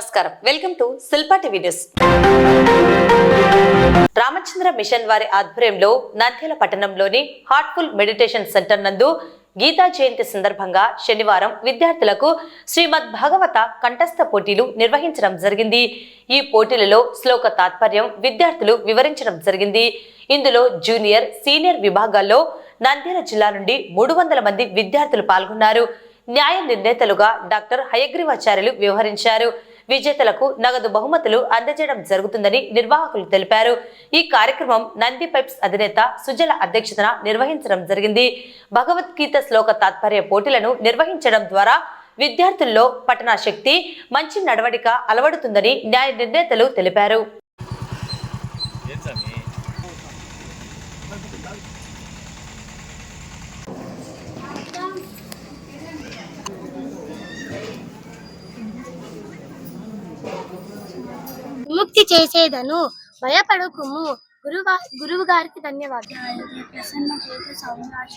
నమస్కారం, welcome to Shilpa TV news. Ramachandra mission వారి ఆధ్వర్యంలో నంద్యాల పట్టణంలోని హార్ట్ఫుల్ మెడిటేషన్ సెంటర్ నందు గీతా జయంతి సందర్భంగా శనివారం విద్యార్థులకు శ్రీమద్ భాగవత కంఠస్థ పోటీలు నిర్వహించడం జరిగింది. ఈ పోటీలలో శ్లోక తాత్పర్యం విద్యార్థులు వివరించడం జరిగింది. ఇందులో జూనియర్, సీనియర్ విభాగాల్లో నంద్యాల జిల్లా నుండి 300 మంది విద్యార్థులు పాల్గొన్నారు. న్యాయ నిర్ణేతలుగా డాక్టర్ హయగ్రీవాచార్యులు వ్యవహరించారు. విజేతలకు నగదు బహుమతులు అందజేయడం జరుగుతుందని నిర్వాహకులు తెలిపారు. ఈ కార్యక్రమం నంది పైప్స్ అధినేత సుజల అధ్యక్షతన నిర్వహించడం జరిగింది. భగవద్గీత శ్లోక తాత్పర్య పోటీలను నిర్వహించడం ద్వారా విద్యార్థుల్లో పఠన శక్తి, మంచి నడవడిక అలవడుతుందని న్యాయ నిర్ణేతలు తెలిపారు. విముక్తి చేసేదను, భయపడకుము. గురువు గారికి ధన్యవాదాలు. ప్రసన్న చేత సౌరాశ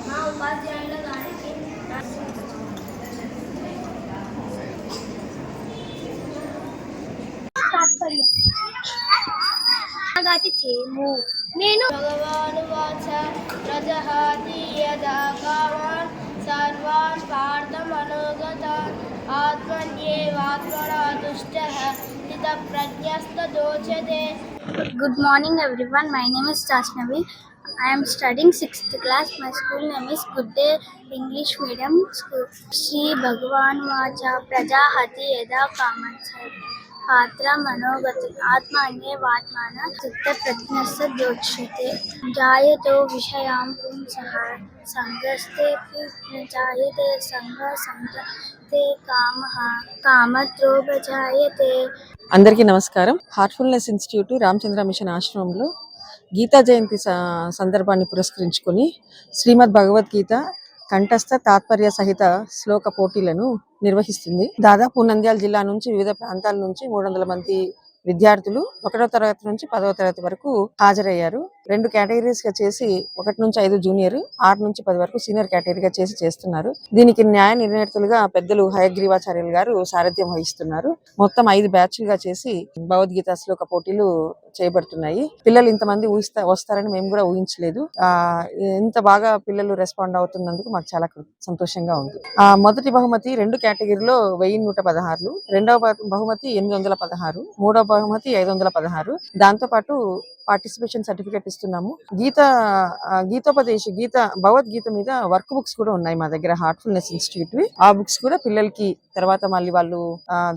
మా ఉపాధ్యాయుల గారికి చేము. నేను భగవాను వాచ ప్రజహాతి యదా come on సర్వాన్ పార్థమనుగతాన్ ఆత్మన్యేవాత్మనా తుష్టః స్థితప్రజ్ఞస్తదోచతే. Good morning everyone. My name is Jasnavi. I am studying 6th class. My school name is Good Day English Medium School. Shri Bhagavan Vacha Prajahati Yada Kaman पात्र मनोगत आत्मान्ये वात्माना चित्त प्रज्ञस्य द्योच्यते. जायतो विषयां पुंसः संगस्ते जायते संग संगते कामः कामत्रोपजायते. అందరికీ నమస్కారం. హార్ట్ఫుల్నెస్ ఇన్స్టిట్యూట్ రామచంద్ర మిషన్ ఆశ్రమంలో గీతా జయంతి సందర్భాన్ని పురస్కరించుకొని శ్రీమద్ భగవద్గీత కంఠస్థ తాత్పర్య సహిత శ్లోక పోటీలను నిర్వహిస్తుంది. దాదాపు నంద్యాల జిల్లా నుంచి వివిధ ప్రాంతాల నుంచి 300 మంది విద్యార్థులు 1వ తరగతి నుంచి 10వ తరగతి వరకు హాజరయ్యారు. 2 కేటగిరీస్ గా చేసి 1 నుంచి 5 జూనియర్, 6 నుంచి 10 వరకు సీనియర్ కేటగిరీగా చేసి చేస్తున్నారు. దీనికి న్యాయ నిర్ణేతలుగా పెద్దలు హయగ్రీవాచార్యులు గారు సారథ్యం వహిస్తున్నారు. మొత్తం 5 బ్యాచ్లుగా చేసి భగవద్గీత శ్లోక పోటీలు చేయబడుతున్నాయి. పిల్లలు ఇంతమంది వస్తారని మేము కూడా ఊహించలేదు. ఇంత బాగా పిల్లలు రెస్పాండ్ అవుతున్నందుకు మాకు చాలా సంతోషంగా ఉంది. మొదటి బహుమతి 2 కేటగిరీలో 1116, రెండవ బహుమతి 816, మూడవ బహుమతి 516. దాంతో పాటు పార్టిసిపేషన్ సర్టిఫికేట్ ఇస్తున్నాము. భగవద్గీత మీద వర్క్ బుక్స్ కూడా ఉన్నాయి మా దగ్గర హార్ట్ఫుల్నెస్ ఇన్స్టిట్యూట్. ఆ బుక్స్ కూడా పిల్లలకి తర్వాత మళ్ళీ వాళ్ళు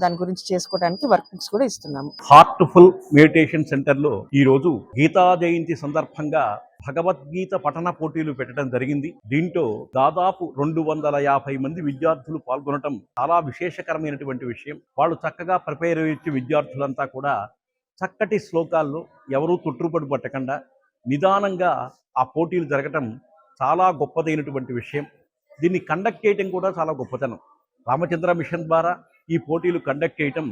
దాని గురించి చేసుకోవడానికి వర్క్ బుక్స్ కూడా ఇస్తున్నాము. హార్ట్ఫుల్ మెడిటేషన్ సెంటర్ లో ఈ రోజు గీతా జయంతి సందర్భంగా భగవద్గీత పఠన పోటీలు పెట్టడం జరిగింది. దీంట్లో దాదాపు 250 మంది విద్యార్థులు పాల్గొనడం చాలా విశేషకరమైనటువంటి విషయం. వాళ్ళు చక్కగా ప్రిపేర్ అయ్యే విద్యార్థులంతా కూడా చక్కటి శ్లోకాల్లో ఎవరూ తొట్టుపడి పట్టకుండా నిదానంగా ఆ పోటీలు జరగటం చాలా గొప్పదైనటువంటి విషయం. దీన్ని కండక్ట్ చేయటం కూడా చాలా గొప్పతనం. రామచంద్ర మిషన్ ద్వారా ఈ పోటీలు కండక్ట్ చేయటం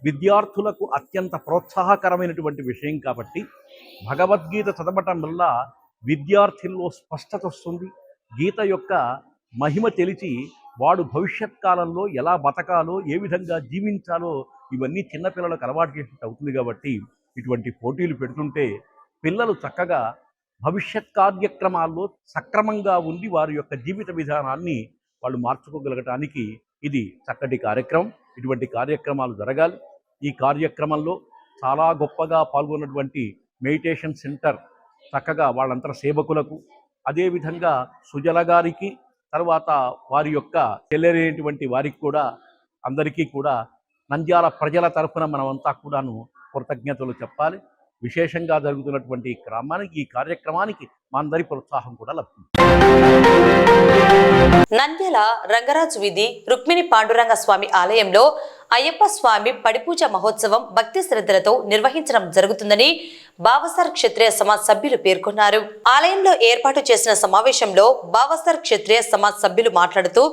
విద్యార్థులకు అత్యంత ప్రోత్సాహకరమైనటువంటి విషయం. కాబట్టి భగవద్గీత చదవటం వల్ల విద్యార్థుల్లో స్పష్టత వస్తుంది. గీత యొక్క మహిమ తెలిసి వాడు భవిష్యత్ కాలంలో ఎలా బతకాలో, ఏ విధంగా జీవించాలో ఇవన్నీ చిన్నపిల్లలకు అలవాటు చేసినట్టు అవుతుంది. కాబట్టి ఇటువంటి పోటీలు పెడుతుంటే పిల్లలు చక్కగా భవిష్యత్ కార్యక్రమాల్లో సక్రమంగా ఉండి వారి యొక్క జీవిత విధానాన్ని వాళ్ళు మార్చుకోగలగటానికి ఇది చక్కటి కార్యక్రమం. ఇటువంటి కార్యక్రమాలు జరగాలి. ఈ కార్యక్రమంలో చాలా గొప్పగా పాల్గొన్నటువంటి మెడిటేషన్ సెంటర్ చక్కగా వాళ్ళంతా సేవకులకు, అదేవిధంగా సుజల గారికి, తర్వాత వారి యొక్క చెల్లెరైనటువంటి వారికి కూడా అందరికీ కూడా నంద్యాల ప్రజల తరఫున మనమంతా కూడాను కృతజ్ఞతలు చెప్పాలి. విశేషంగా జరుగుతున్నటువంటి ఈ కార్యక్రమానికి మా అందరి ప్రోత్సాహం కూడా లభిస్తుంది. నంద్యాల రంగరాజు వీధి రుక్మిణి పాండురంగ స్వామి ఆలయంలో అయ్యప్ప స్వామి పడిపూజ మహోత్సవం భక్తి శ్రద్ధలతో నిర్వహించడం జరుగుతుందని బావసార్ క్షత్రియ సమాజ్ సభ్యులు పేర్కొన్నారు. ఆలయంలో ఏర్పాటు చేసిన సమావేశంలో బావసార్ క్షత్రియ సమాజ్ సభ్యులు మాట్లాడుతూ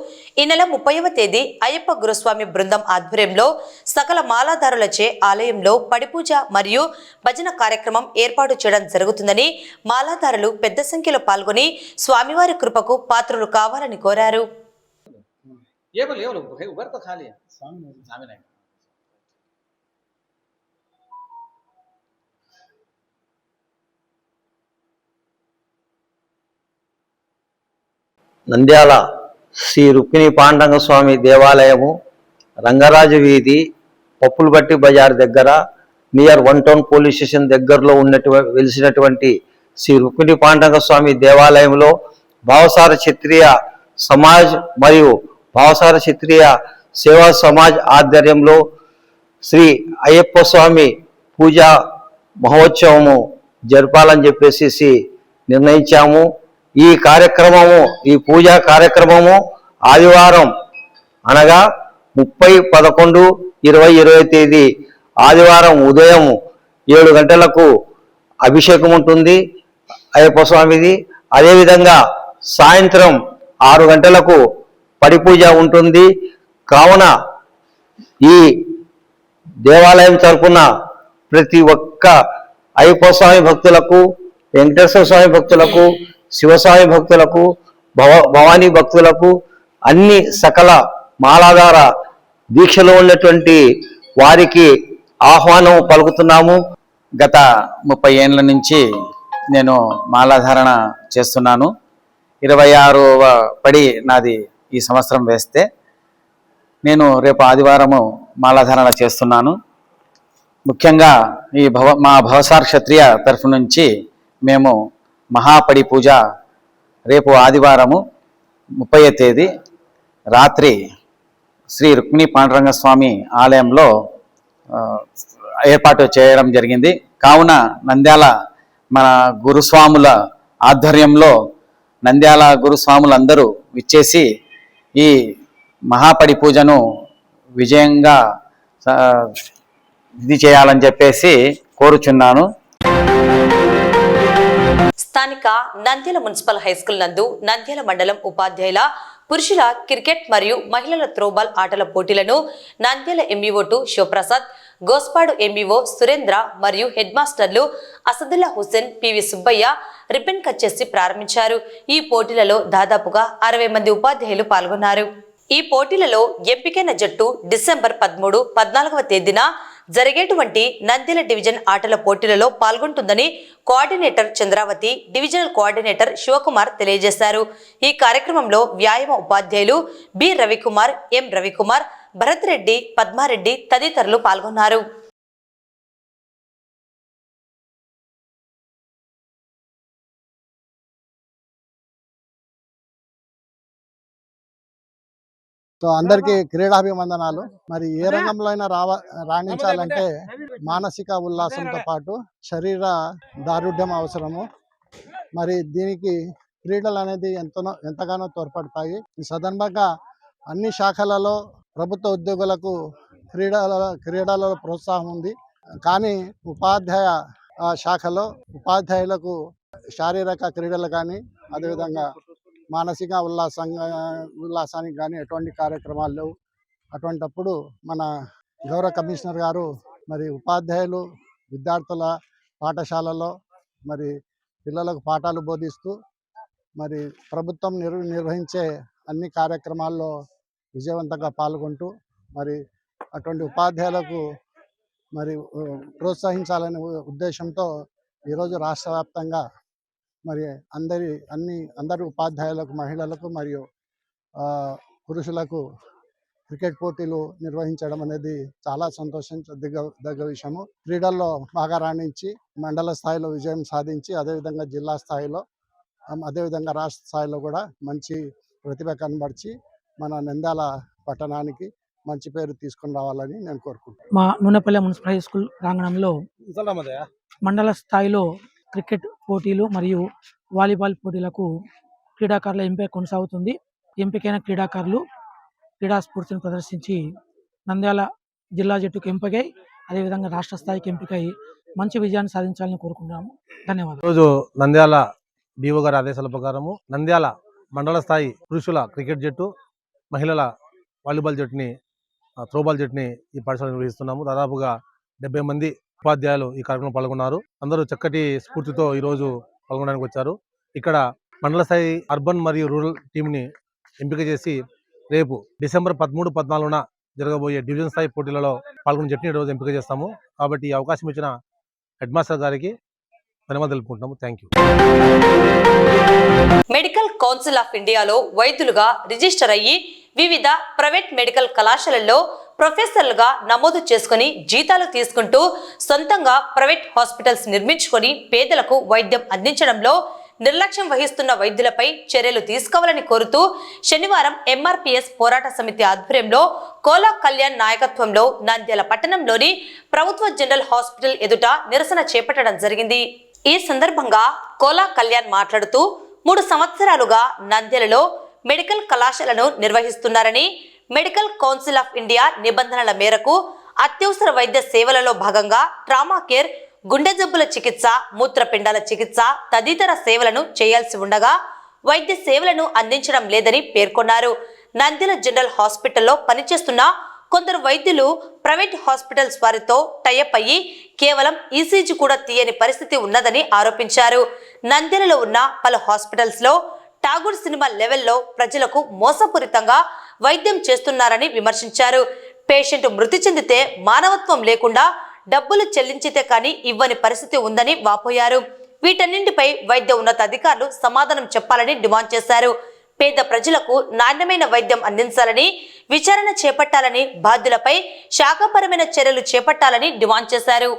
ఈ నెల 30వ తేదీ అయ్యప్ప గురుస్వామి బృందం ఆధ్వర్యంలో సకల మాలాధారులచే ఆలయంలో పడిపూజ మరియు భజన కార్యక్రమం ఏర్పాటు చేయడం జరుగుతుందని, మాలాధారులు పెద్ద సంఖ్యలో పాల్గొని స్వామివారి కృపకు పాత్రులు కావాలని కోరారు. నంద్యాల శ్రీ రుక్మిణి పాండురంగ స్వామి దేవాలయము రంగరాజు వీధి పప్పులబట్టి బజార్ దగ్గర నియర్ 1 టౌన్ పోలీస్ స్టేషన్ దగ్గరలో వెలిసినటువంటి శ్రీ రుక్మిణి పాండురంగ స్వామి దేవాలయంలో భావసార క్షత్రియ సమాజ్ మరియు భావసార క్షత్రియ సేవా సమాజ్ ఆధ్వర్యంలో శ్రీ అయ్యప్ప స్వామి పూజా మహోత్సవము జరపాలని చెప్పేసి నిర్ణయించాము. ఈ పూజా కార్యక్రమము ఆదివారం అనగా 30/11/2020 తేదీ ఆదివారం ఉదయం 7 గంటలకు అభిషేకం ఉంటుంది అయ్యప్ప స్వామిది. అదేవిధంగా సాయంత్రం 6 గంటలకు పడిపూజ ఉంటుంది. కావున ఈ దేవాలయం తరపున ప్రతి ఒక్క అయ్యప్ప స్వామి భక్తులకు, వెంకటేశ్వర స్వామి భక్తులకు, శివస్వామి భక్తులకు, భవానీ భక్తులకు, అన్ని సకల మాలాధార దీక్షలో ఉన్నటువంటి వారికి ఆహ్వానం పలుకుతున్నాము. గత 30 ఏళ్ళ నుంచి నేను మాలాధారణ చేస్తున్నాను. 26వ పడి నాది ఈ సంవత్సరం వేస్తే నేను రేపు ఆదివారము మాలాధారణ చేస్తున్నాను. ముఖ్యంగా మా భవసార్ క్షత్రియ తరఫు నుంచి మేము మహాపడి పూజ రేపు ఆదివారము 30వ తేదీ రాత్రి శ్రీ రుక్మిణి పాండురంగ స్వామి ఆలయంలో ఏర్పాటు చేయడం జరిగింది. కావున నంద్యాల మన గురుస్వాముల ఆధ్వర్యంలో నంద్యాల గురుస్వాములందరూ విచ్చేసి ఈ మహాపడి పూజను విజయంగా ఇది చేయాలని చెప్పేసి కోరుచున్నాను. స్థానిక నంద్యాల మున్సిపల్ హైస్కూల్ నందు నంద్యాల మండలం ఉపాధ్యాయుల పురుషుల క్రికెట్ మరియు మహిళల త్రోబాల్ ఆటల పోటీలను నంద్యాల ఎంఈఓ2 శివప్రసాద్, గోస్పాడు ఎంఈఓ సురేంద్ర మరియు హెడ్ మాస్టర్లు Asadullah Hussain, PV Subbaiah ribbon cut చేసి ప్రారంభించారు. ఈ పోటీలలో దాదాపుగా 60 మంది ఉపాధ్యాయులు పాల్గొన్నారు. ఈ పోటీలలో ఎంపికైన జట్టు డిసెంబర్ 13, 14వ తేదీన జరిగేటువంటి నంద్యాల డివిజన్ ఆటల పోటీలలో పాల్గొంటుందని coordinator Chandravathi, divisional coordinator Sivakumar తెలియజేశారు. ఈ కార్యక్రమంలో వ్యాయామ ఉపాధ్యాయులు బి రవికుమార్, ఎం రవికుమార్, భరత్ రెడ్డి, పద్మారెడ్డి తదితరులు పాల్గొన్నారు. సో అందరికీ క్రీడాభివందనాలు. మరి ఏ రంగంలో అయినా రాణించాలంటే మానసిక ఉల్లాసంతో పాటు శరీర దారుఢ్యం అవసరము. మరి దీనికి క్రీడలు అనేది ఎంతగానో తోడ్పడతాయి. ఈ సందర్భంగా అన్ని శాఖలలో ప్రభుత్వ ఉద్యోగులకు క్రీడలలో ప్రోత్సాహం ఉంది. కానీ ఉపాధ్యాయ శాఖలో ఉపాధ్యాయులకు శారీరక క్రీడలు కానీ అదేవిధంగా మానసిక ఉల్లాసానికి కానీ ఎటువంటి కార్యక్రమాలు లేవు. అటువంటప్పుడు మన గౌరవ కమిషనర్ గారు మరి ఉపాధ్యాయులు విద్యార్థుల పాఠశాలలో మరి పిల్లలకు పాఠాలు బోధిస్తూ మరి ప్రభుత్వం నిర్వహించే అన్ని కార్యక్రమాల్లో విజయవంతంగా పాల్గొంటూ మరి అటువంటి ఉపాధ్యాయులకు మరి ప్రోత్సహించాలనే ఉద్దేశంతో ఈరోజు రాష్ట్ర వ్యాప్తంగా మరి అందరి ఉపాధ్యాయులకు, మహిళలకు మరియు పురుషులకు క్రికెట్ పోటీలు నిర్వహించడం అనేది చాలా సంతోషించదగ్గ విషయము. క్రీడల్లో బాగా రాణించి మండల స్థాయిలో విజయం సాధించి అదేవిధంగా జిల్లా స్థాయిలో అదేవిధంగా రాష్ట్ర స్థాయిలో కూడా మంచి ప్రతిభ కనబరిచి మన నంద్యాల పట్టణానికి మంచి పేరు తీసుకుని రావాలని నేను కోరుకుంటున్నాను. మా నూనెపల్లి మున్సిపల్ హై స్కూల్ ప్రాంగణంలో మండల స్థాయిలో క్రికెట్ పోటీలు మరియు వాలీబాల్ పోటీలకు క్రీడాకారుల ఎంపిక కొనసాగుతుంది. ఎంపికైన క్రీడాకారులు క్రీడా స్ఫూర్తిని ప్రదర్శించి నంద్యాల జిల్లా జట్టుకు ఎంపికై అదేవిధంగా రాష్ట్ర స్థాయికి ఎంపికై మంచి విజయాన్ని సాధించాలని కోరుకుంటున్నాము. ధన్యవాదాలు. ఈరోజు నంద్యాల డిఓ గారి ఆదేశాల ప్రకారము నంద్యాల మండల స్థాయి పురుషుల క్రికెట్ జట్టు, మహిళల వాలీబాల్ జట్టుని, త్రోబాల్ జట్టుని ఈ పాఠశాల నిర్వహిస్తున్నాము. దాదాపుగా 70 మంది ఉపాధ్యాయులు ఈ కార్యక్రమంలో పాల్గొన్నారు. అందరూ చక్కటి స్ఫూర్తితో ఈరోజు పాల్గొనడానికి వచ్చారు. ఇక్కడ మండల స్థాయి అర్బన్ మరియు రూరల్ టీంని ఎంపిక చేసి రేపు డిసెంబర్ 13, 14న జరగబోయే డివిజన్ స్థాయి పోటీలలో పాల్గొని జట్టుని ఈరోజు ఎంపిక చేస్తాము. కాబట్టి ఈ అవకాశం ఇచ్చిన హెడ్ మాస్టర్ గారికి ధన్యవాదాలు తెలుపుకుంటున్నాము. Thank you. Medical council of ఇండియాలో వైద్యులుగా రిజిస్టర్ అయ్యి వివిధ ప్రైవేట్ మెడికల్ కళాశాలల్లో ప్రొఫెసర్లుగా నమోదు చేసుకుని జీతాలు తీసుకుంటూ సొంతంగా ప్రైవేట్ హాస్పిటల్స్ నిర్మించుకొని పేదలకు వైద్యం అందించడంలో నిర్లక్ష్యం వహిస్తున్న వైద్యులపై చర్యలు తీసుకోవాలని కోరుతూ శనివారం ఎంఆర్పీఎస్ పోరాట సమితి ఆధ్వర్యంలో కోలా కళ్యాణ్ నాయకత్వంలో నంద్యాల పట్టణంలోని ప్రభుత్వ జనరల్ హాస్పిటల్ ఎదుట నిరసన చేపట్టడం జరిగింది. ఈ సందర్భంగా కోలా కళ్యాణ్ మాట్లాడుతూ 3 సంవత్సరాలుగా నంద్యాలలో మెడికల్ కళాశాలను నిర్వహిస్తున్నారని, మెడికల్ కౌన్సిల్ ఆఫ్ ఇండియా నిబంధనల మేరకు అత్యవసర వైద్య సేవలలో భాగంగా ట్రామా కేర్, గుండె జబ్బుల చికిత్స, మూత్రపిండాల చికిత్స తదితర సేవలను చేయాల్సి ఉండగా వైద్య సేవలను అందించడం లేదని పేర్కొన్నారు. నంద్యాల జనరల్ హాస్పిటల్లో పనిచేస్తున్న కొందరు వైద్యులు ప్రైవేట్ హాస్పిటల్స్ వారితో టైఅప్ అయ్యి కేవలం ఈసీజీ కూడా తీయని పరిస్థితి ఉన్నదని ఆరోపించారు. నంద్యాలలో ఉన్న పలు హాస్పిటల్స్ లో ఠాగూర్ సినిమా లెవెల్లో ప్రజలకు మోసపూరితంగా వైద్యం చేస్తున్నారని విమర్శించారు. పేషెంట్ మృతి చెందితే మానవత్వం లేకుండా డబ్బులు చెల్లించితే కానీ ఇవ్వని పరిస్థితి ఉందని వాపోయారు. వీటన్నింటిపై వైద్య ఉన్నతాధికారులు సమాధానం చెప్పాలని డిమాండ్ చేశారు. పేద ప్రజలకు నాణ్యమైన వైద్యం అందించాలని, విచారణ చేపట్టాలని, బాధ్యులపై శాఖపరమైన చర్యలు చేపట్టాలని డిమాండ్ చేశారు.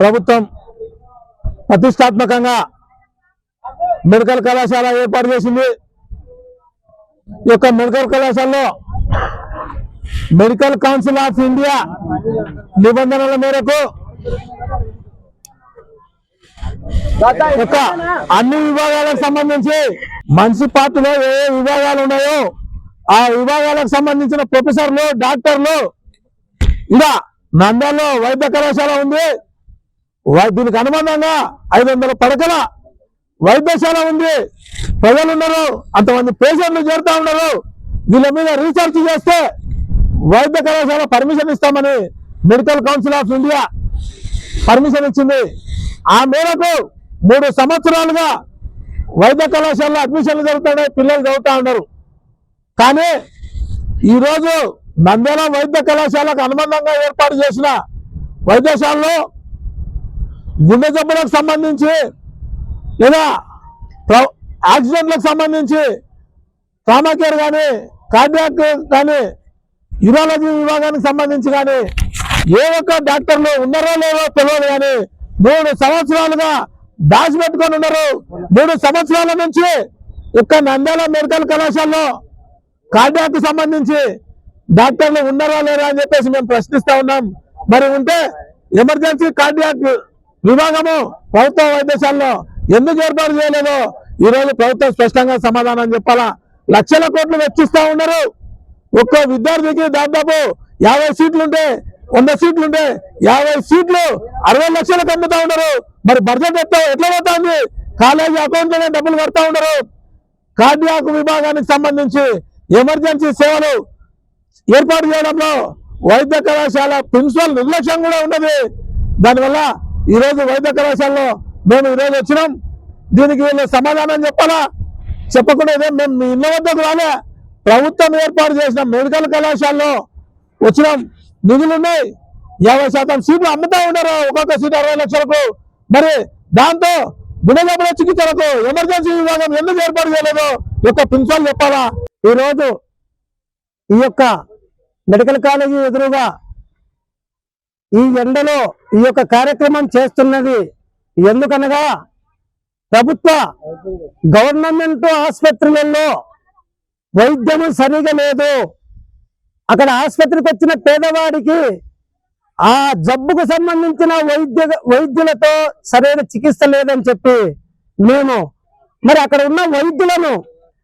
ప్రభుత్వం ప్రతిష్టాత్మకంగా మెడికల్ కళాశాల ఏర్పాటు చేసింది. ఈ యొక్క మెడికల్ కళాశాలలో మెడికల్ కౌన్సిల్ ఆఫ్ ఇండియా నిబంధనల మేరకు అన్ని విభాగాలకు సంబంధించి మున్సిపాలిటీలో ఏ విభాగాలు ఉన్నాయో ఆ విభాగాలకు సంబంధించిన ప్రొఫెసర్లు, డాక్టర్లు ఇలా నంద్యాలలో వైద్య కళాశాల ఉంది. దీనికి అనుబంధంగా 500 పడకల వైద్యశాల ఉంది. ప్రజలు ఉన్నారు, అంతమంది పేషెంట్లు చేరుతా ఉన్నారు. వీళ్ళ మీద రీసెర్చ్ చేస్తే వైద్య కళాశాల పర్మిషన్ ఇస్తామని medical council of India permission ఇచ్చింది. ఆ మేరకు 3 సంవత్సరాలుగా వైద్య కళాశాలలో అడ్మిషన్లు జరుగుతున్నాయి, పిల్లలు చదువుతా ఉన్నారు. కానీ ఈరోజు నంద్యాల వైద్య కళాశాలకు అనుబంధంగా ఏర్పాటు చేసిన వైద్యశాలలో గుండె జబ్బులకు సంబంధించి లేదా యాక్సిడెంట్లకు సంబంధించి ట్రామా కేర్ కానీ, కార్డియాక్ కానీ యూరాలజీ విభాగానికి సంబంధించి కానీ ఏ ఒక్క డాక్టర్లు ఉన్నారో లేవో తెలియదు కానీ 3 సంవత్సరాలుగా దాచిపెట్టుకొని ఉన్నారు. 3 సంవత్సరాల నుంచి ఒక్క నంద్యాల మెడికల్ కళాశాలలో కార్డియాక్ సంబంధించి డాక్టర్లు ఉన్నారా లేరా అని చెప్పేసి మేము ప్రశ్నిస్తా ఉన్నాం. మరి ఉంటే ఎమర్జెన్సీ కార్డియాక్ విభాగము ప్రభుత్వ వైద్యశాలలో ఎందుకు ఏర్పాటు చేయలేదో ఈ రోజు ప్రభుత్వం స్పష్టంగా సమాధానం చెప్పాలా. లక్షల కోట్లు వెచ్చిస్తా ఉన్నారు. ఒక్కో విద్యార్థికి దాదాపు 50 సీట్లుంటే 100 సీట్లుంటే 50 సీట్లు 60 లక్షలకు అమ్ముతా ఉన్నారు. మరి బడ్జెట్ ఎట్లా పోతుంది? కాలేజీ అకౌంట్ లోనే డబ్బులు కడతా ఉన్నారు. కార్డియాక్ విభాగానికి సంబంధించి ఎమర్జెన్సీ సేవలు ఏర్పాటు చేయడంలో వైద్య కళాశాల ప్రిన్సిపల్ నిర్లక్ష్యం కూడా ఉన్నది. దానివల్ల ఈరోజు వైద్య కళాశాలలో మేము ఈరోజు వచ్చినాం. దీనికి వీళ్ళు సమాధానం చెప్పాలా? చెప్పకుండా ఇదే మేము మీ ఇళ్ళ వద్దకు రాలే, ప్రభుత్వం ఏర్పాటు చేసిన మెడికల్ కళాశాలలో వచ్చినాం. నిధులున్నాయి, 50% సీట్లు అమ్ముతా ఉన్నారు. ఒక్కొక్క సీటు 60 లక్షలకు. మరి దాంతో గుండె చికిత్సలకు ఎమర్జెన్సీ విభాగం ఎందుకు ఏర్పాటు చేయలేదో యొక్క ప్రిన్సిపల్ చెప్పాలా? ఈరోజు ఈ యొక్క మెడికల్ కాలేజీ ఎదురుగా ఈ ఎండలో ఈ యొక్క కార్యక్రమం చేస్తున్నది ఎందుకనగా ప్రభుత్వ గవర్నమెంట్ ఆసుపత్రులలో వైద్యము సరిగా లేదు. అక్కడ ఆసుపత్రికి వచ్చిన పేదవాడికి ఆ జబ్బుకు సంబంధించిన వైద్యులతో సరైన చికిత్స లేదని చెప్పి మేము మరి అక్కడ ఉన్న వైద్యులను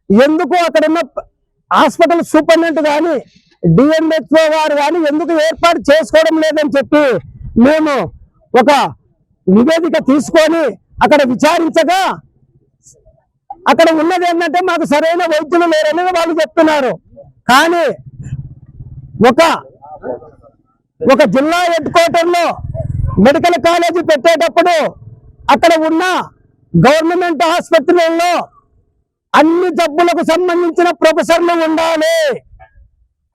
ఎందుకు అక్కడ ఉన్న హాస్పిటల్ సూపరింటెండెంట్ కానీ డిఎంహెచ్ఓ గారు కానీ ఎందుకు ఏర్పాటు చేసుకోవడం లేదని చెప్పి మేము ఒక నివేదిక తీసుకొని అక్కడ విచారించగా అక్కడ ఉన్నది ఏంటంటే మాకు సరైన వైద్యులు లేరని వాళ్ళు చెప్తున్నారు. కానీ ఒక జిల్లా హెడ్ క్వార్టర్లో మెడికల్ కాలేజీ పెట్టేటప్పుడు అక్కడ ఉన్న గవర్నమెంట్ ఆసుపత్రులలో అన్ని జబ్బులకు సంబంధించిన ప్రొఫెసర్లు ఉండాలి,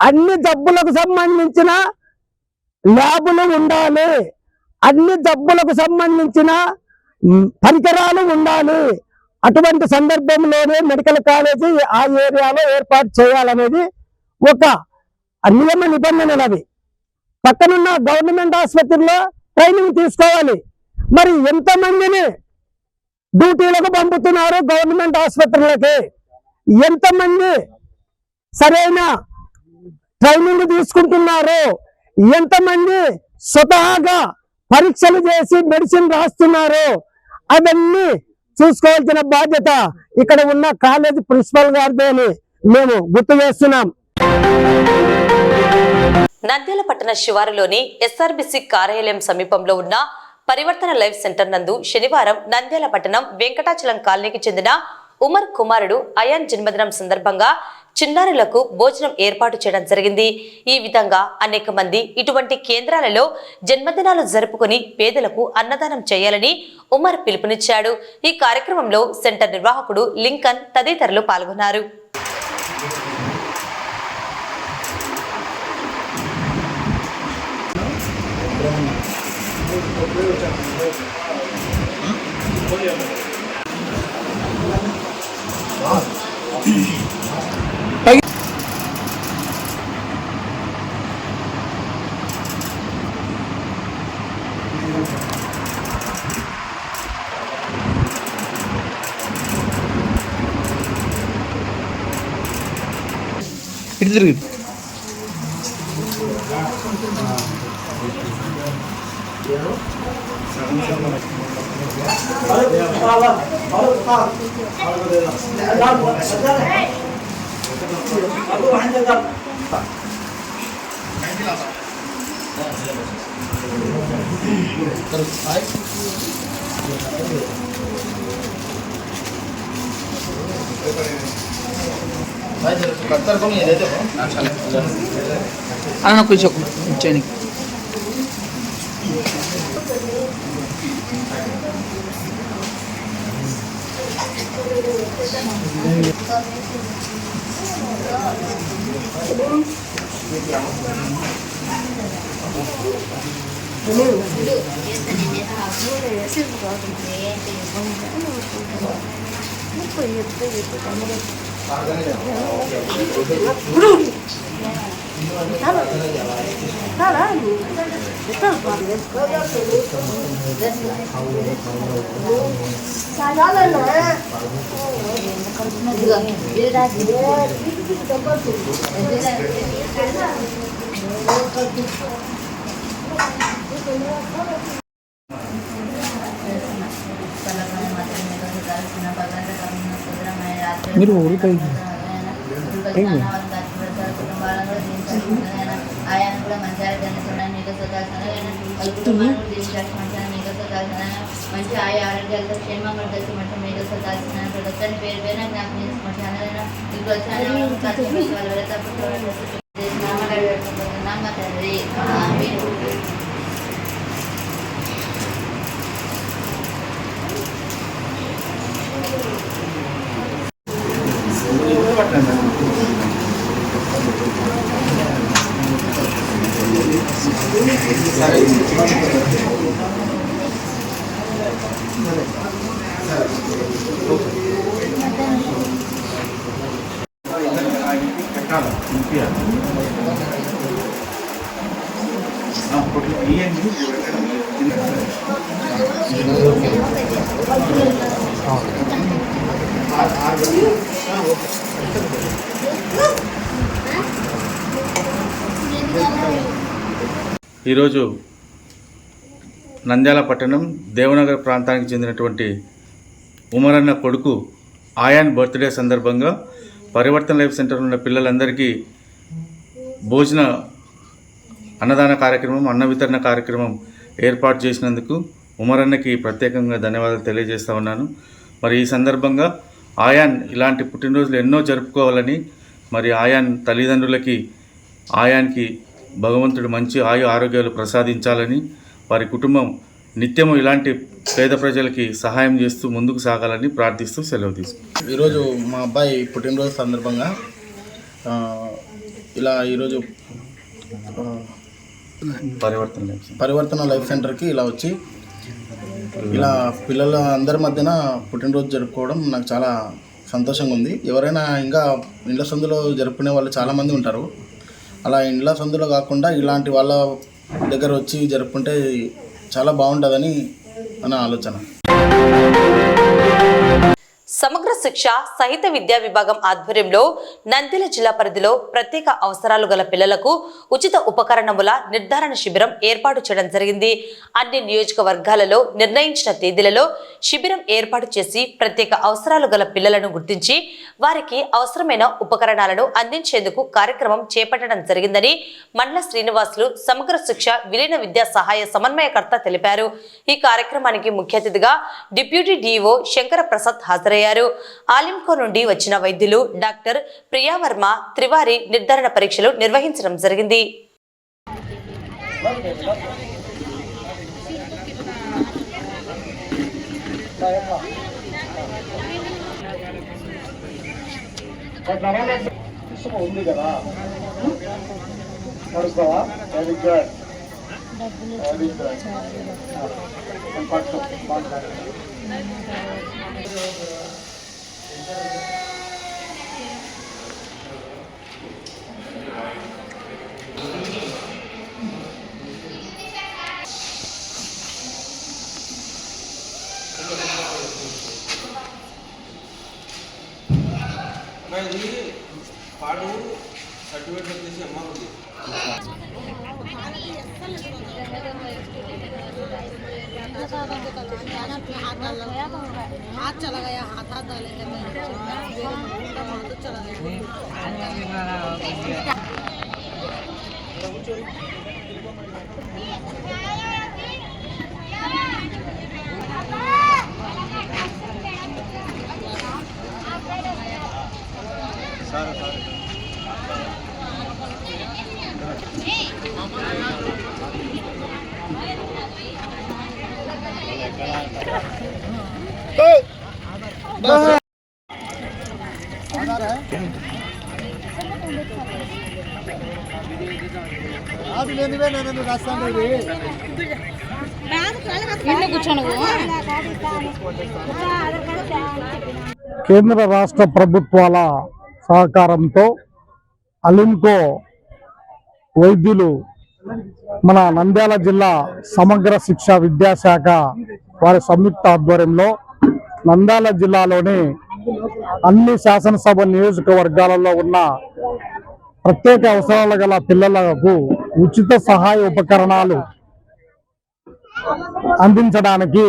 అన్ని జబ్బులకు సంబంధించిన ల్యాబులు ఉండాలి, అన్ని జబ్బులకు సంబంధించిన పరికరాలు ఉండాలి. అటువంటి సందర్భంలోనే మెడికల్ కాలేజీ ఆ ఏరియాలో ఏర్పాటు చేయాలనేది ఒక నియమ నిబంధనలు. అవి పక్కనున్న గవర్నమెంట్ ఆసుపత్రిలో ట్రైనింగ్ తీసుకోవాలి. మరి ఎంతమందిని డ్యూటీలకు పంపుతున్నారు గవర్నమెంట్ ఆసుపత్రులకి? ఎంతమంది సరైన ట్రైనింగ్ తీసుకుంటున్నారు? ఎంతమంది స్వతహాగా పరీక్షలు చేసి మెడిసిన్ రాస్తున్నారు? అవన్నీ చూసుకోవాల్సిన బాధ్యత ఇక్కడ ఉన్న కాలేజీ ప్రిన్సిపల్ గారిదే అని మేము గుర్తు చేస్తున్నాం. నంద్యాల పట్టణ శివారులోని ఎస్ఆర్బిసి కార్యాలయం సమీపంలో ఉన్న పరివర్తన లైఫ్ సెంటర్ నందు శనివారం నంద్యాల పట్టణం వెంకటాచలం కాలనీకి చెందిన ఉమర్ కుమారుడు అయాన్ జన్మదినం సందర్భంగా చిన్నారులకు భోజనం ఏర్పాటు చేయడం జరిగింది. ఈ విధంగా అనేక మంది ఇటువంటి కేంద్రాలలో జన్మదినాలు జరుపుకుని పేదలకు అన్నదానం చేయాలని ఉమర్ పిలుపునిచ్చాడు. ఈ కార్యక్రమంలో సెంటర్ నిర్వాహకుడు లింకన్ తదితరులు పాల్గొన్నారు. అన్న కొంచెం కూర్చొని Não foi, మీరు ఊరిపోయి ఆయన కూడా మంచి మంచి ఆరోగ్యాలతో క్షేమంగా కలిసి మంచి మీకు సదాల్సిన ప్రతి ఒక్కరిని పేరు పేరు జ్ఞాపకం చేసుకుంటాను ఇప్పుడు వచ్చాను మా తండ్రి ఈరోజు నంద్యాల పట్టణం దేవనగర్ ప్రాంతానికి చెందినటువంటి ఉమరన్న కొడుకు ఆయాన్ బర్త్డే సందర్భంగా పరివర్తన లైఫ్ సెంటర్ ఉన్న పిల్లలందరికీ భోజన అన్నదాన కార్యక్రమం అన్న వితరణ కార్యక్రమం ఏర్పాటు చేసినందుకు ఉమరన్నకి ప్రత్యేకంగా ధన్యవాదాలు తెలియజేస్తూ ఉన్నాను. మరి ఈ సందర్భంగా ఆయాన్ ఇలాంటి పుట్టినరోజులు ఎన్నో జరుపుకోవాలని, మరి ఆయాన్ తల్లిదండ్రులకి ఆయాన్కి భగవంతుడు మంచి ఆరోగ్యాలు ప్రసాదించాలని, వారి కుటుంబం నిత్యము ఇలాంటి పేద ప్రజలకి సహాయం చేస్తూ ముందుకు సాగాలని ప్రార్థిస్తూ సెలవు తీసుకుంటాం. ఈరోజు మా అబ్బాయి పుట్టినరోజు సందర్భంగా ఇలా ఈరోజు పరివర్తన లైఫ్ సెంటర్కి ఇలా వచ్చి ఇలా పిల్లల అందరి మధ్యన పుట్టినరోజు జరుపుకోవడం నాకు చాలా సంతోషంగా ఉంది. ఎవరైనా ఇంకా ఇండ్ల సందులో జరుపుకునే వాళ్ళు చాలామంది ఉంటారు. అలా ఇండ్ల సందులో కాకుండా ఇలాంటి వాళ్ళ దగ్గర వచ్చి జరుపుకుంటే చాలా బాగుంటుందని నా ఆలోచన. సమగ్ర శిక్ష సహిత విద్యా విభాగం ఆధ్వర్యంలో నంద్యాల జిల్లా పరిధిలో ప్రత్యేక అవసరాలు గల పిల్లలకు ఉచిత ఉపకరణముల నిర్ధారణ శిబిరం ఏర్పాటు చేయడం జరిగింది. అన్ని నియోజకవర్గాలలో నిర్ణయించిన తేదీలలో శిబిరం ఏర్పాటు చేసి ప్రత్యేక అవసరాలు గల పిల్లలను గుర్తించి వారికి అవసరమైన ఉపకరణాలను అందించేందుకు కార్యక్రమం చేపట్టడం జరిగిందని మండల శ్రీనివాసులు సమగ్ర శిక్ష విలీన విద్యా సహాయ సమన్వయకర్త తెలిపారు. ఈ కార్యక్రమానికి ముఖ్య అతిథిగా డిప్యూటీ డిఓ శంకర ప్రసాద్ హాజరయ్యారు. ఆలింకో నుండి వచ్చిన వైద్యులు డాక్టర్ ప్రియావర్మ త్రివారి నిర్ధారణ పరీక్షలు నిర్వహించడం జరిగింది. పాడు సర్టిఫికేట్ వచ్చేసి అమ్మ ఉంది. हाथ चला गया हाथ डालेंगे चला కేంద్ర రాష్ట్ర ప్రభుత్వాల సహకారంతో అలింకో వైద్యులు మన నంద్యాల జిల్లా సమగ్ర శిక్ష విద్యాశాఖ వారి సంయుక్త ఆధ్వర్యంలో నంద్యాల జిల్లాలోని అన్ని శాసనసభ నియోజకవర్గాలలో ఉన్న ప్రత్యేక అవసరాలు గల పిల్లలకు ఉచిత సహాయ ఉపకరణాలు అందించడానికి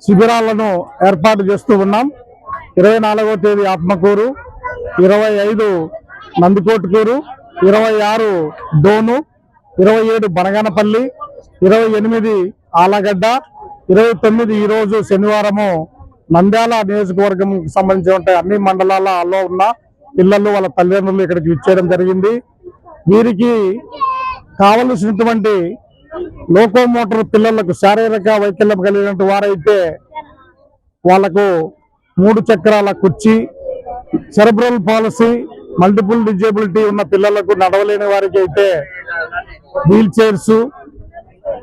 శిబిరాలను ఏర్పాటు చేస్తూ ఉన్నాం. 24వ తేదీ ఆత్మకూరు, 25 నందికోట్కూరు, 26 డోను, 27 బనగానపల్లి, 28 ఆలగడ్డ, 29 ఈరోజు శనివారము నంద్యాల నియోజకవర్గం సంబంధించిన అన్ని మండలాలలో ఉన్న పిల్లలు వాళ్ళ తల్లిదండ్రులు ఇక్కడికి విచ్చేయడం జరిగింది. వీరికి కావలసినటువంటి లోకోమోటర్ పిల్లలకు శారీరక వైకల్యం కలిగినటువంటి వారైతే వాళ్లకు 3 చక్రాల కుర్చీ, సెరెబ్రల్ పాలసీ, మల్టిపుల్ డిజేబిలిటీ ఉన్న పిల్లలకు, నడవలేని వారికి అయితే వీల్ చైర్స్,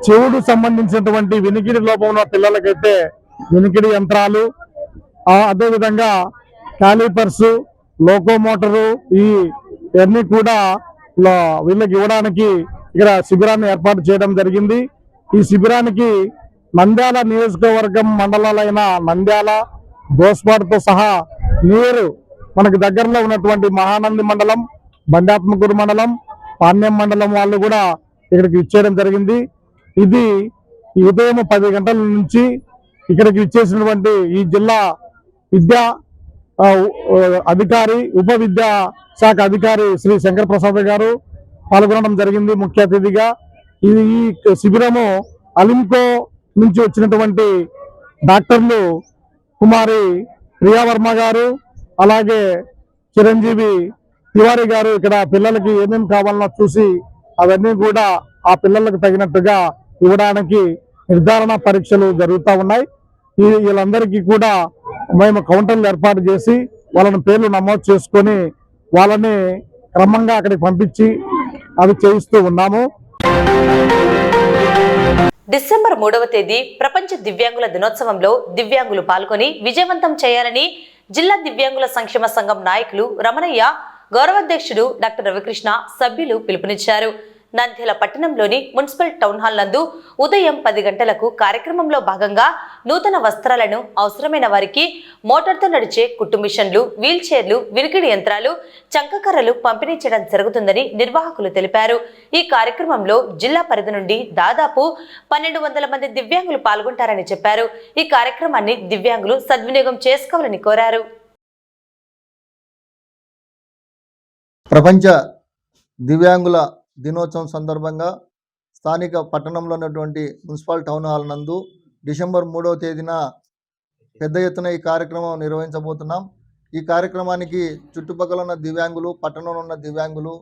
చెవుడు సంబంధించినటువంటి వినికిడి లోపం ఉన్న పిల్లలకైతే వినికిడి యంత్రాలు, అదేవిధంగా క్యాలిపర్స్, లోకోమోటరు ఇవన్నీ కూడా వీళ్ళకి ఇవ్వడానికి ఇక్కడ శిబిరాన్ని ఏర్పాటు చేయడం జరిగింది. ఈ శిబిరానికి నంద్యాల నియోజకవర్గం మండలాలైన నంద్యాల, దోస్పాడుతో సహా మనకి దగ్గరలో ఉన్నటువంటి మహానంది మండలం, బండాత్మకూరు మండలం, పాణ్యం మండలం వాళ్ళు కూడా ఇక్కడికి ఇచ్చేయడం జరిగింది. ఇది ఉదయం 10 గంటల నుంచి ఇక్కడికి ఇచ్చేసినటువంటి ఈ జిల్లా విద్యా అధికారి, ఉప విద్యా శాఖ అధికారి శ్రీ శంకర్ ప్రసాద్ గారు పాల్గొనడం జరిగింది ముఖ్య అతిథిగా. ఈ శిబిరము అలింకో నుంచి వచ్చినటువంటి డాక్టర్లు కుమారి ప్రియావర్మ గారు, అలాగే చిరంజీవి తివారీ గారు ఇక్కడ పిల్లలకి ఏమేమి కావాలన్నా చూసి అవన్నీ కూడా ఆ పిల్లలకు తగినట్టుగా ఇవ్వడానికి నిర్ధారణ పరీక్షలు జరుగుతూ ఉన్నాయి. వీళ్ళందరికీ కూడా మేము కౌంటర్లు ఏర్పాటు చేసి వాళ్ళని పేర్లు నమోదు చేసుకొని వాళ్ళని క్రమంగా అక్కడికి పంపించి అవి చేయిస్తూ ఉన్నాము. డిసెంబర్ 3వ తేదీ ప్రపంచ దివ్యాంగుల దినోత్సవంలో దివ్యాంగులు పాల్గొని విజయవంతం చేయాలని జిల్లా దివ్యాంగుల సంక్షేమ సంఘం నాయకులు రమణయ్య, గౌరవాధ్యక్షుడు డాక్టర్ రవికృష్ణ, సభ్యులు పిలుపునిచ్చారు. నంద్యాల పట్టణంలోని మున్సిపల్ టౌన్ హాల్ నందు ఉదయం 10 గంటలకు కార్యక్రమంలో భాగంగా నూతన వస్త్రాలను అవసరమైన వారికి మోటార్తో నడిచే కుట్టు మిషన్లు, వీల్ చైర్లు, వినికిడి యంత్రాలు, చంకకర్రలు పంపిణీ చేయడం జరుగుతుందని నిర్వాహకులు తెలిపారు. ఈ కార్యక్రమంలో జిల్లా పరిధి నుండి దాదాపు 1200 మంది దివ్యాంగులు పాల్గొంటారని చెప్పారు. ఈ కార్యక్రమాన్ని దివ్యాంగులు సద్వినియోగం చేసుకోవాలని కోరారు. ప్రపంచ దివ్యాంగుల దినోత్సవం సందర్భంగా స్థానిక పట్టణంలో ఉన్నటువంటి మున్సిపల్ టౌన్ హాల్ నందు డిసెంబర్ 3వ తేదీన పెద్ద ఎత్తున ఈ కార్యక్రమం నిర్వహించబోతున్నాం. ఈ కార్యక్రమానికి చుట్టుపక్కల ఉన్న దివ్యాంగులు, పట్టణంలో ఉన్న దివ్యాంగులు,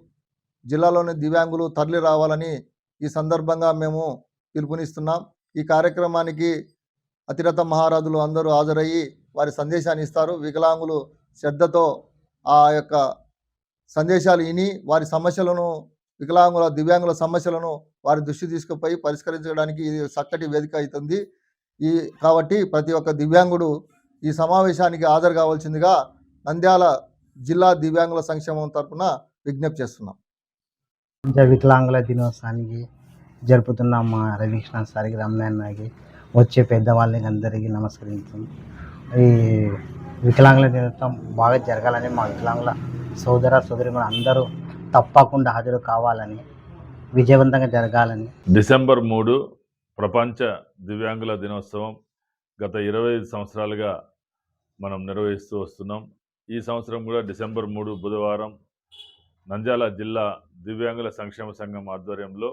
జిల్లాలోని దివ్యాంగులు తరలి రావాలని ఈ సందర్భంగా మేము పిలుపునిస్తున్నాం. ఈ కార్యక్రమానికి అతిరథ మహారాజులు అందరూ హాజరయ్యి వారి సందేశాన్ని ఇస్తారు. వికలాంగులు శ్రద్ధతో ఆ యొక్క సందేశాలు విని వారి సమస్యలను, వికలాంగుల దివ్యాంగుల సమస్యలను వారి దృష్టి తీసుకుపోయి పరిష్కరించడానికి ఇది చక్కటి వేదిక అవుతుంది. కాబట్టి ప్రతి ఒక్క దివ్యాంగుడు ఈ సమావేశానికి హాజరు కావాల్సిందిగా నంద్యాల జిల్లా దివ్యాంగుల సంక్షేమం తరఫున విజ్ఞప్తి చేస్తున్నాం. వికలాంగుల దినోత్సవానికి జరుపుతున్నాం. మా రవికృష్ణ సార్కి, రమణాన్నకి, వచ్చే పెద్దవాళ్ళకి అందరికీ నమస్కరిస్తాం. ఈ వికలాంగుల దినోత్సవం బాగా జరగాలని మా వికలాంగుల సోదర సోదరిమణులు అందరూ తప్పకుండా హాజరు కావాలని, విజయవంతంగా జరగాలని. డిసెంబర్ 3 ప్రపంచ దివ్యాంగుల దినోత్సవం గత 25 సంవత్సరాలుగా మనం నిర్వహిస్తూ వస్తున్నాం. ఈ సంవత్సరం కూడా డిసెంబర్ 3 బుధవారం నంద్యాల జిల్లా దివ్యాంగుల సంక్షేమ సంఘం ఆధ్వర్యంలో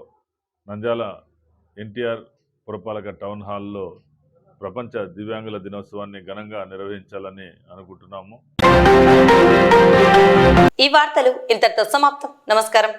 నంద్యాల ఎన్టీఆర్ పురపాలక టౌన్ హాల్లో ప్రపంచ దివ్యాంగుల దినోత్సవాన్ని ఘనంగా నిర్వహించాలని అనుకుంటున్నాము. ఈ వార్తలు ఇంతటితో సమాప్తం. నమస్కారం.